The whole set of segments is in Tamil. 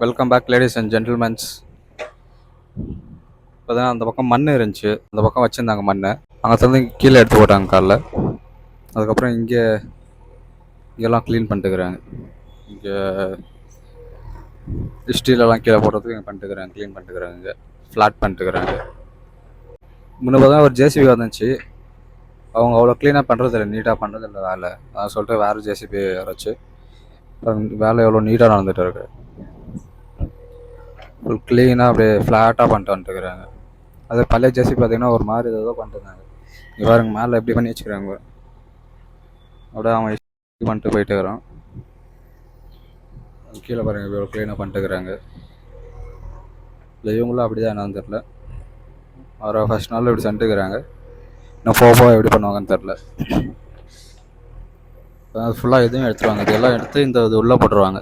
Welcome back ladies and gentlemens. இப்போ தான் அந்த பக்கம் மண் இருந்துச்சு, அந்த பக்கம் வச்சுருந்தாங்க மண். அங்கே தந்து கீழே எடுத்து போட்டாங்க காலைல. அதுக்கப்புறம் இங்கெல்லாம் க்ளீன் பண்ணிட்டுக்கிறாங்க. இங்கே ஸ்டீலெல்லாம் கீழே போடுறதுக்கு இங்கே பண்ணிட்டுக்கிறாங்க, க்ளீன் பண்ணிட்டுக்கிறாங்க. இங்கே ஃப்ளாட் பண்ணிட்டுக்கிறாங்க. முன்னே தான் ஒரு ஜேசிபி வந்துச்சு. அவங்க அவ்வளோ க்ளீனாக பண்ணுறதில்ல, நீட்டாக பண்ணுறதில்ல வேலை. நான் சொல்லிட்டு வேறு ஜேசிபி வச்சு வேலை எவ்வளோ நீட்டாக நடந்துகிட்டு இருக்கு. ஃபுல் க்ளீனாக அப்படியே ஃப்ளாட்டாக பண்ணிட்டு வந்துட்டுக்கிறாங்க. அது பழைய ஜேசிபி பார்த்தீங்கன்னா ஒரு மாதிரி ஏதோ பண்ணிட்டுருந்தாங்க. இங்கே பாருங்க மேலே எப்படி பண்ணி வச்சுக்கிறாங்க. அப்படியே அவன் பண்ணிட்டு போயிட்டு இருக்கிறான். கீழே பாருங்க இவ்வளோ க்ளீனாக பண்ணிட்டுக்கிறாங்க. இல்லை இவங்களும் அப்படி தான் என்னன்னு தெரில. அவரை ஃபர்ஸ்ட் நாள் இப்படி சென்ட்டுக்கிறாங்க. இன்னும் போக எப்படி பண்ணுவாங்கன்னு தெரில. அது ஃபுல்லாக எதுவும் எடுத்துருவாங்க. இதெல்லாம் எடுத்து இது உள்ளே போட்டுருவாங்க.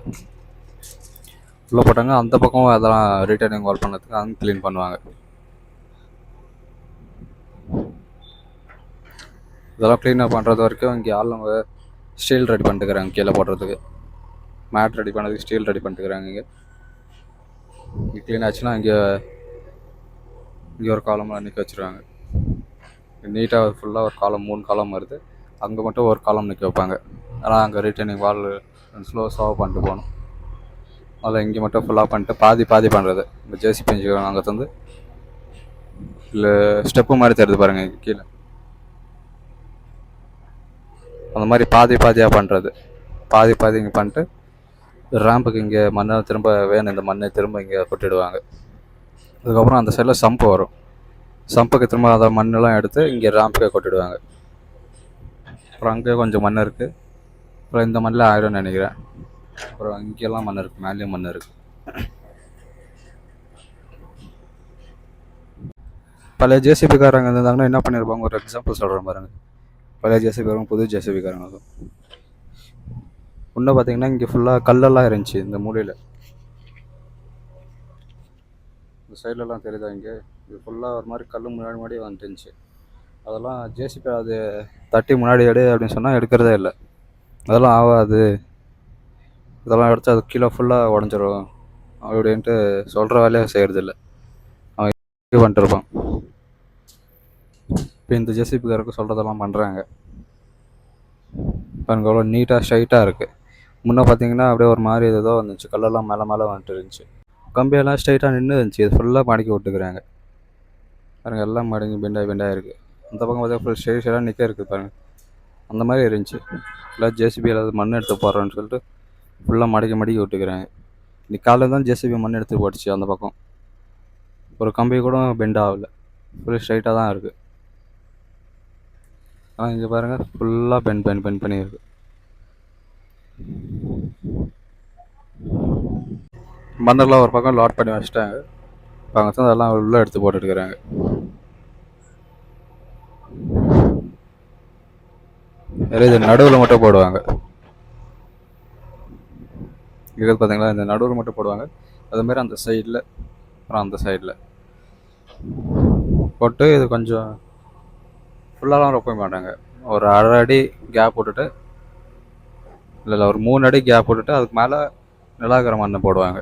உள்ளே போட்டாங்க. அந்த பக்கம் அதெல்லாம் ரிட்டர்னிங் வால் பண்ணதுக்கு அங்கே க்ளீன் பண்ணுவாங்க. இதெல்லாம் க்ளீனாக பண்ணுறது வரைக்கும் இங்கே ஆளுங்க ஸ்டீல் ரெடி பண்ணிட்டுக்கிறாங்க. கீழே போடுறதுக்கு மேட் ரெடி பண்ணதுக்கு ஸ்டீல் ரெடி பண்ணிட்டுக்கிறாங்க. இங்கே க்ளீன் ஆச்சுன்னா இங்கே ஒரு காலமாக நிற்க வச்சுருவாங்க. நீட்டாக ஃபுல்லாக ஒரு காலம் 3 காலம் வருது. அங்கே மட்டும் ஒரு காலம் நிற்க வைப்பாங்க. ஆனால் அங்கே ரிட்டர்னிங் வால் ஸ்லோவாக பண்ணிட்டு போகணும். அதில் இங்கே மட்டும் ஃபுல்லாக பண்ணிட்டு பாதி பண்ணுறது. இந்த ஜேசி பெஞ்சுக்கிறாங்க. அங்கே தந்து இல்லை ஸ்டெப்பு மாதிரி தெரியுது பாருங்கள் இங்கே கீழே. அந்த மாதிரி பாதியாக பண்ணுறது. பாதி இங்கே பண்ணிட்டு ரேம்புக்கு இங்கே மண்ணை திரும்ப வேணும், இந்த மண்ணை திரும்ப இங்கே கொட்டிடுவாங்க. அதுக்கப்புறம் அந்த சைடில் சம்பு வரும். சம்புக்கு திரும்ப அதை மண்ணெல்லாம் எடுத்து இங்கே ரேம்புக்கே கொட்டிடுவாங்க. அப்புறம் அங்கே கொஞ்சம் மண் இருக்குது. அப்புறம் இந்த மண்ணில் ஆயிடும்னு நினைக்கிறேன். அப்புறம் இங்கெல்லாம் மண் இருக்குது, மேலேயும் மண் இருக்குது. பழைய ஜேசிபிக்காரங்க இருந்தாங்கன்னா என்ன பண்ணியிருப்பாங்க, ஒரு எக்ஸாம்பிள் சொல்கிறேன் பாருங்கள். பழைய ஜேசிபிக்காரங்க புது ஜேசிபிக்காரங்க இன்னும் பார்த்தீங்கன்னா இங்கே ஃபுல்லாக கல்லெல்லாம் இருந்துச்சு. இந்த மூலையில் இந்த சைட்லலாம் தெரியுதா, இங்கே இது ஃபுல்லாக ஒரு மாதிரி கல் முன்னாடி வந்துட்டுருந்துச்சு. அதெல்லாம் ஜேசிபி அது தட்டி முன்னாடி எடு அப்படின்னு சொன்னால் எடுக்கிறதே இல்லை. அதெல்லாம் ஆகாது, இதெல்லாம் எடுத்து அது கீழே ஃபுல்லாக உடஞ்சிரும் அப்படின்ட்டு சொல்கிற வேலையை செய்கிறதில்ல. அவன் இது பண்ணிட்டுருப்பான். இப்போ இந்த ஜேசிபிக்காரருக்கு சொல்கிறதெல்லாம் பண்ணுறாங்க. பாருங்க அவ்வளோ நீட்டாக ஸ்ட்ரைட்டாக இருக்குது. முன்னே பார்த்தீங்கன்னா அப்படியே ஒரு மாதிரி ஏதோ வந்துச்சு, கல்லெல்லாம் மேலே வந்துட்டு இருந்துச்சு. கம்பியெல்லாம் ஸ்ட்ரைட்டாக நின்று இருந்துச்சு. இது ஃபுல்லாக மடக்கி விட்டுக்கிறாங்க பாருங்கள். எல்லாம் மடங்கி பெண்டாக இருக்குது. அந்த பக்கம் பார்த்தா ஃபுல் ஸ்ட்ரைட்டாக நிற்க இருக்குது பாருங்கள். அந்த மாதிரி இருந்துச்சு. ஃபுல்லாக ஜேசிபி ஏதாவது மண் எடுத்து போடுறோன்னு சொல்லிட்டு ஃபுல்லாக மடக்கி விட்டுக்கிறாங்க. இன்னைக்கு காலையில் தான் ஜேசிபி மண் எடுத்து போட்டுச்சு. அந்த பக்கம் ஒரு கம்பி கூட பெண்ட் ஆகலை, ஃபுல் ஸ்ட்ரைட்டாக தான் இருக்குது. ஆனால் இங்கே பாருங்கள் ஃபுல்லாக பெண்ட் பண்ணியிருக்கு. மண்ணெல்லாம் ஒரு பக்கம் லாட் பண்ணி வச்சுட்டாங்க. அங்கே தான் அதெல்லாம் உள்ளே எடுத்து போட்டுருக்குறாங்க. வேறு இது நடுவில் மட்டும் போடுவாங்க. இது பார்த்தீங்களா, இந்த நடுவில் மட்டும் போடுவாங்க. அதுமாரி அந்த சைடில், அப்புறம் அந்த சைடில் போட்டு இது கொஞ்சம் ஃபுல்லாலாம் ரொப்ப மாட்டாங்க. ஒரு 1/2 அடி கேப் விட்டுட்டு, இல்லை ஒரு 3 அடி கேப் விட்டுட்டு அதுக்கு மேலே நிலாகர மண்ணை போடுவாங்க.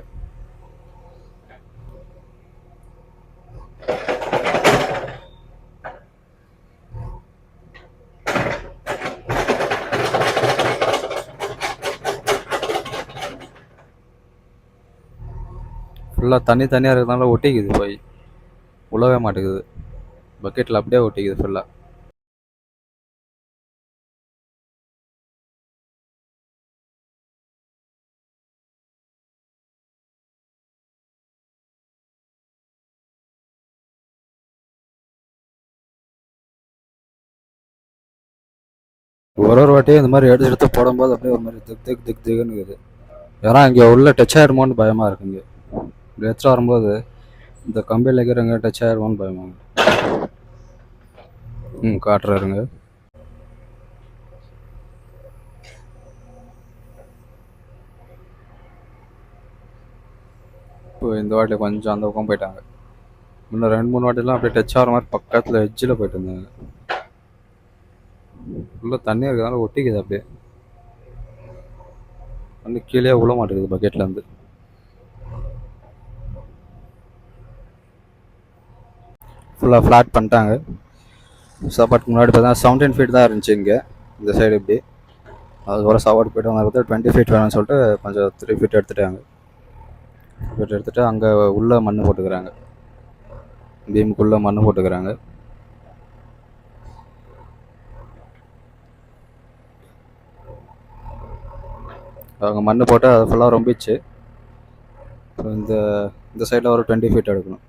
ஃபுல்லாக தனியாக இருக்கிறதுனால ஒட்டிக்குது, போய் உழவே மாட்டேங்குது. பக்கெட்டில் அப்படியே ஒட்டிக்குது ஃபுல்லாக. ஒரு வாட்டியும் இந்த மாதிரி எடுத்து போடும்போது அப்படியே ஒரு மாதிரி திக் திக்குன்னு இருக்குது. ஏன்னா இங்கே உள்ள டச் ஆகிடுமோன்னு பயமாக இருக்குங்க. இப்படி எடுத்துகிட்டு வரும்போது இந்த கம்பியில் இருக்கிறவங்க டச் ஆகிடுமோன்னு பயமாங்க. காட்டுறாருங்க. இப்போ இந்த வாட்டி கொஞ்சம் அந்த பக்கம் போயிட்டாங்க. இன்னும் 2-3 வாட்டிலாம் அப்படியே டச் ஆகிற மாதிரி பக்கத்தில் எட்ஜில் போயிட்டு இருந்தாங்க. ஃபுல்லாக தண்ணி இருக்கிறதுனால ஒட்டிக்குது அப்படியே. வந்து கீழே விழ மாட்டேங்குது பக்கெட்லேருந்து. ஃபுல்லாக ஃப்ளாட் பண்ணிட்டாங்க. சாப்பாட்டுக்கு முன்னாடி பார்த்தா 17 ஃபீட் தான் இருந்துச்சு இங்கே இந்த சைடு இப்படி. அதுக்கப்புறம் சாப்பாடு போய்ட்டு அவங்க பார்த்தா 20 ஃபீட் வேணும்னு சொல்லிட்டு கொஞ்சம் 3 ஃபீட் எடுத்துட்டாங்க. ஃபீட் எடுத்துகிட்டு அங்கே உள்ளே மண் போட்டுக்கிறாங்க, பீமுக்குள்ளே மண் போட்டுக்கிறாங்க. அவங்க மண் போட்டு அது ஃபுல்லாக ரொம்பிச்சு. இந்த இந்த சைடில் ஒரு 20 ஃபீட் எடுக்கணும்.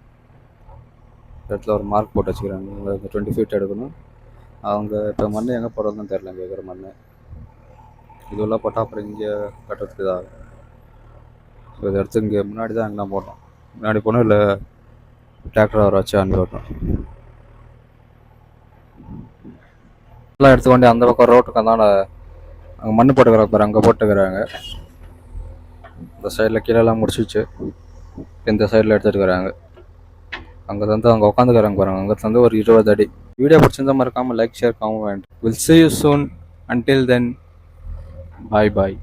இடத்துல ஒரு மார்க் போட்டு வச்சுக்கிறாங்க, இந்த 20 ஃபீட் எடுக்கணும். அவங்க இப்போ மண் எங்கே போடுறதுன்னு தெரில, இங்கே இருக்கிற மண் இதுவெல்லாம் போட்டால் அப்புறம் இங்கே கட்டுறதுக்கு இதாகும். ஸோ இதை எடுத்து இங்கே முன்னாடி தான் அங்கே போட்டோம், முன்னாடி போகணும், இல்லை டிராக்டர் வர வச்சு அனுப்பி விட்டோம். எல்லாம் எடுத்து கொண்டு அந்த பக்கம் ரோட்டுக்கு அந்தாண்ட அங்கே மண் போட்டுக்கிறாங்க பாரு, அங்கே போட்டுக்கிறாங்க. இந்த சைடில் கீழெல்லாம் முடிச்சிச்சு, இந்த சைடில் எடுத்துட்டுக்கிறாங்க. அங்கே வந்து அவங்க உட்காந்துக்கிறாங்க பாருங்க, அங்கே வந்து ஒரு 20 அடி. வீடியோ பிடிச்சிருந்தா மறக்காமல் like, share, comment. Will see you soon. Until then, bye bye.